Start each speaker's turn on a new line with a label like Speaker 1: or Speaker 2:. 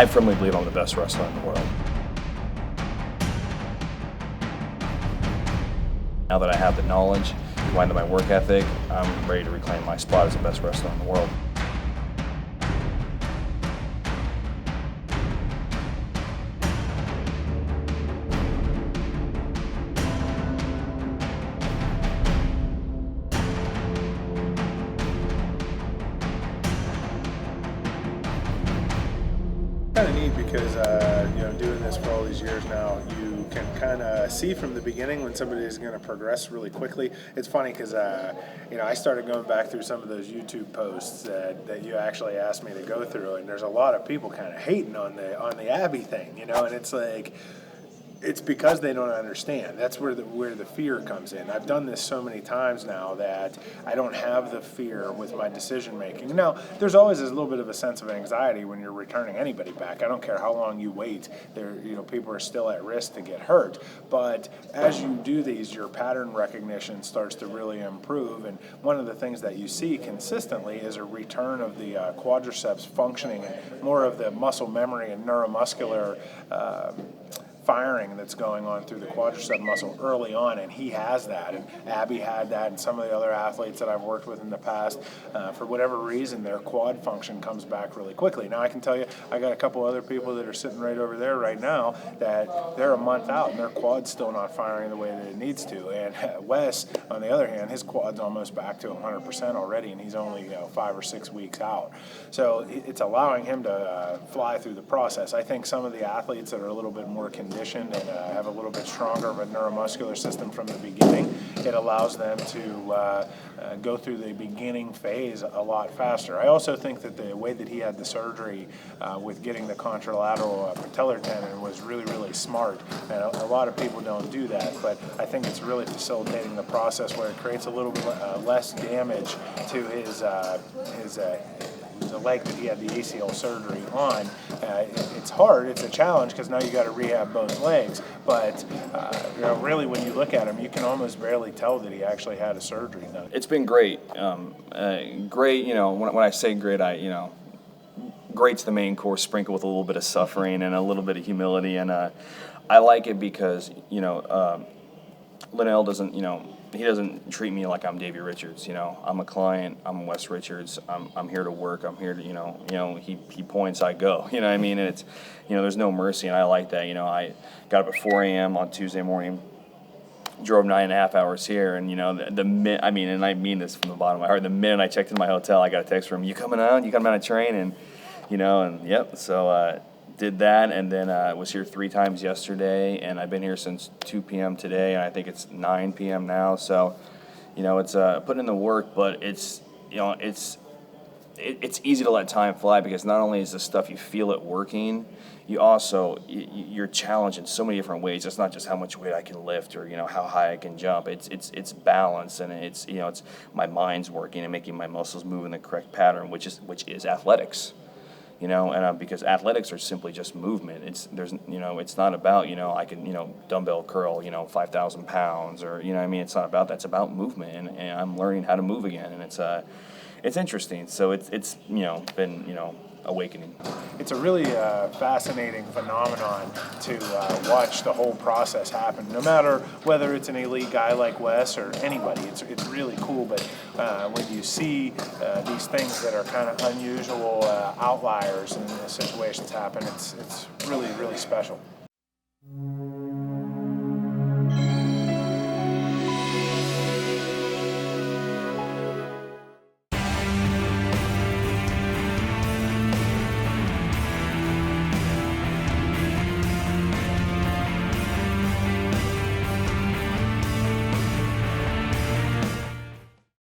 Speaker 1: I firmly believe I'm the best wrestler in the world. Now that I have the knowledge, combined with my work ethic, I'm ready to reclaim my spot as the best wrestler in the world.
Speaker 2: Kind of neat because doing this for all these years now, you can kind of see from the beginning when somebody is going to progress really quickly. It's funny because I started going back through some of those YouTube posts that you actually asked me to go through, and there's a lot of people kind of hating on the Abby thing, and it's like, it's because they don't understand. That's where the fear comes in. I've done this so many times now that I don't have the fear with my decision making. Now, there's always a little bit of a sense of anxiety when you're returning anybody back. I don't care how long you wait. People are still at risk to get hurt. But as you do these, your pattern recognition starts to really improve. And one of the things that you see consistently is a return of the quadriceps functioning and more of the muscle memory and neuromuscular firing that's going on through the quadricep muscle early on, and he has that, and Abby had that, and some of the other athletes that I've worked with in the past, for whatever reason, their quad function comes back really quickly. Now, I can tell you, I got a couple other people that are sitting right over there right now that they're a month out, and their quad's still not firing the way that it needs to, and Wes, on the other hand, his quad's almost back to 100% already, and he's only 5 or 6 weeks out. So it's allowing him to fly through the process. I think some of the athletes that are a little bit more conditioned and have a little bit stronger of a neuromuscular system from the beginning, it allows them to go through the beginning phase a lot faster. I also think that the way that he had the surgery with getting the contralateral patellar tendon was really, really smart. And a lot of people don't do that, but I think it's really facilitating the process where it creates a little bit less damage to the leg that he had the ACL surgery on. It's hard, it's a challenge because now you got to rehab both legs, but really when you look at him, you can almost barely tell that he actually had a surgery done.
Speaker 1: It's been great. Great, when I say great, great's the main course, sprinkled with a little bit of suffering and a little bit of humility, and I like it because, Lyneil doesn't, he doesn't treat me like I'm Davey Richards. I'm a client. I'm Wes Richards. I'm here to work. I'm here to, he points, I go. You know what I mean? And it's, there's no mercy, and I like that. I got up at 4 a.m. on Tuesday morning, drove 9.5 hours here, and and I mean this from the bottom of my heart. The minute I checked in my hotel, I got a text from him, "You coming out? You coming out of train?" And yep. So did that, and then was here 3 times yesterday, and I've been here since 2 p.m. today, and I think it's 9 p.m. now. So, it's putting in the work, but it's easy to let time fly because not only is the stuff you feel it working, you also you're challenged in so many different ways. It's not just how much weight I can lift or how high I can jump. It's balance, and it's my mind's working and making my muscles move in the correct pattern, which is athletics. And because athletics are simply just movement. It's not about, I can, dumbbell curl, 5,000 pounds or, it's not about that. It's about movement, and I'm learning how to move again, and it's interesting. So it's been, awakening.
Speaker 2: It's a really fascinating phenomenon to watch the whole process happen. No matter whether it's an elite guy like Wes or anybody, it's really cool. But when you see these things that are kind of unusual outliers and situations happen, it's really, really special.